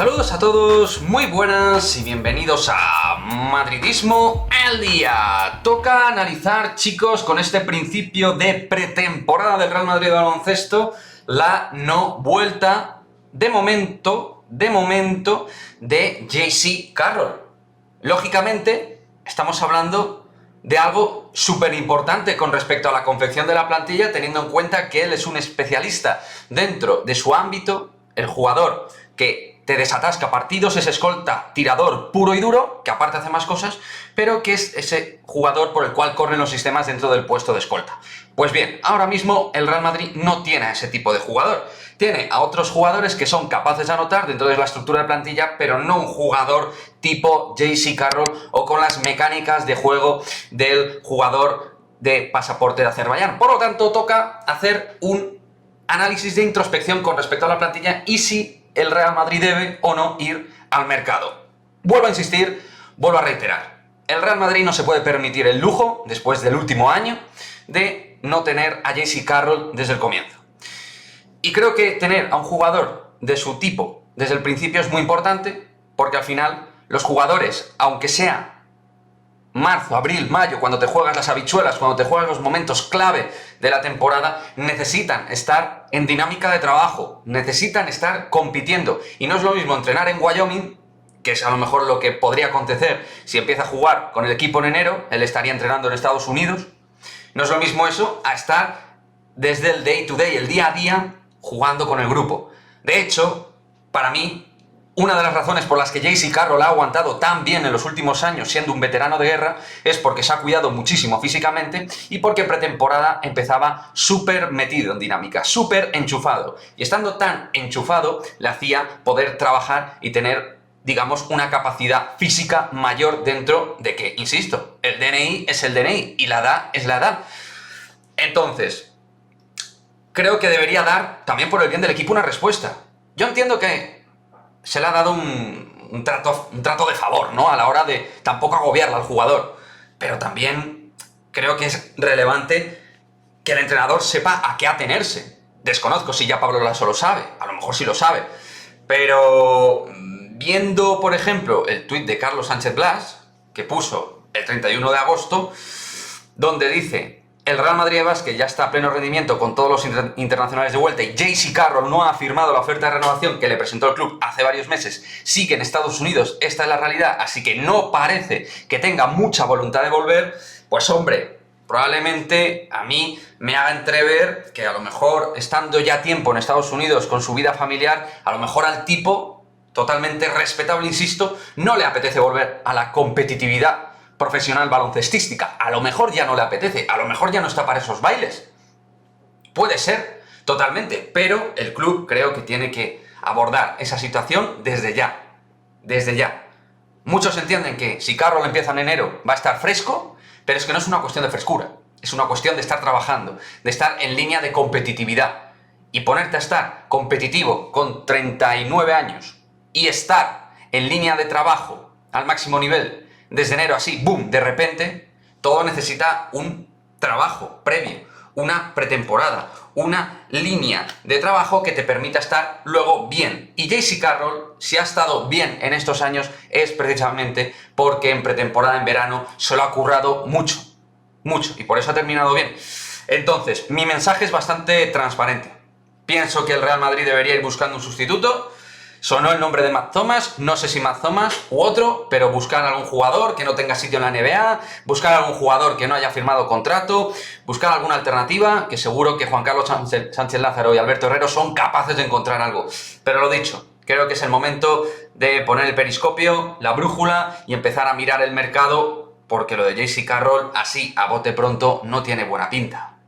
Saludos a todos, muy buenas y bienvenidos a Madridismo al Día. Toca analizar, chicos, con este principio de pretemporada del Real Madrid de baloncesto, la no vuelta, de momento, de JC Carroll. Lógicamente, estamos hablando de algo súper importante con respecto a la confección de la plantilla, teniendo en cuenta que él es un especialista dentro de su ámbito, el jugador que te desatasca partidos, es escolta, tirador puro y duro, que aparte hace más cosas, pero que es ese jugador por el cual corren los sistemas dentro del puesto de escolta. Pues bien, ahora mismo el Real Madrid no tiene a ese tipo de jugador. Tiene a otros jugadores que son capaces de anotar dentro de la estructura de plantilla, pero no un jugador tipo JC Carroll o con las mecánicas de juego del jugador de pasaporte de Azerbaiyán. Por lo tanto, toca hacer un análisis de introspección con respecto a la plantilla y si el Real Madrid debe o no ir al mercado. Vuelvo a insistir, vuelvo a reiterar. El Real Madrid no se puede permitir el lujo, después del último año, de no tener a JC Carroll desde el comienzo. Y creo que tener a un jugador de su tipo desde el principio es muy importante, porque al final los jugadores, aunque sea marzo, abril, mayo, cuando te juegas las habichuelas, cuando te juegas los momentos clave de la temporada, necesitan estar en dinámica de trabajo, necesitan estar compitiendo. Y no es lo mismo entrenar en Wyoming, que es a lo mejor lo que podría acontecer si empieza a jugar con el equipo en enero, él estaría entrenando en Estados Unidos. No es lo mismo eso a estar desde el day to day, el día a día, jugando con el grupo. De hecho, para mí, una de las razones por las que JC Carroll ha aguantado tan bien en los últimos años siendo un veterano de guerra es porque se ha cuidado muchísimo físicamente y porque en pretemporada empezaba súper metido en dinámica, súper enchufado. Y estando tan enchufado le hacía poder trabajar y tener, digamos, una capacidad física mayor dentro de que, insisto, el DNI es el DNI y la edad es la edad. Entonces, creo que debería dar, también por el bien del equipo, una respuesta. Yo entiendo que se le ha dado un trato de favor, ¿no? A la hora de tampoco agobiarle al jugador. Pero también creo que es relevante que el entrenador sepa a qué atenerse. Desconozco si ya Pablo Laso lo sabe, a lo mejor sí lo sabe. Pero viendo, por ejemplo, el tuit de Carlos Sánchez Blas, que puso el 31 de agosto, donde dice: el Real Madrid de básquet ya está a pleno rendimiento con todos los internacionales de vuelta y JC Carroll no ha firmado la oferta de renovación que le presentó el club hace varios meses, sigue en Estados Unidos, esta es la realidad, así que no parece que tenga mucha voluntad de volver. Pues hombre, probablemente a mí me haga entrever que a lo mejor, estando ya tiempo en Estados Unidos con su vida familiar, a lo mejor al tipo, totalmente respetable, insisto, no le apetece volver a la competitividad profesional baloncestística. A lo mejor ya no le apetece, a lo mejor ya no está para esos bailes. Puede ser, totalmente, pero el club creo que tiene que abordar esa situación desde ya. Desde ya. Muchos entienden que si Carroll empieza en enero va a estar fresco, pero es que no es una cuestión de frescura, es una cuestión de estar trabajando, de estar en línea de competitividad. Y ponerte a estar competitivo con 39 años y estar en línea de trabajo al máximo nivel desde enero así, boom, de repente, todo necesita un trabajo previo, una pretemporada, una línea de trabajo que te permita estar luego bien. Y JC Carroll, si ha estado bien en estos años, es precisamente porque en pretemporada, en verano, se lo ha currado mucho, y por eso ha terminado bien. Entonces, mi mensaje es bastante transparente. Pienso que el Real Madrid debería ir buscando un sustituto. Sonó el nombre de Matt Thomas, no sé si Matt Thomas u otro, pero buscar algún jugador que no tenga sitio en la NBA, buscar algún jugador que no haya firmado contrato, buscar alguna alternativa, que seguro que Juan Carlos Sánchez Lázaro y Alberto Herrero son capaces de encontrar algo. Pero lo dicho, creo que es el momento de poner el periscopio, la brújula y empezar a mirar el mercado, porque lo de JC Carroll, así a bote pronto, no tiene buena pinta.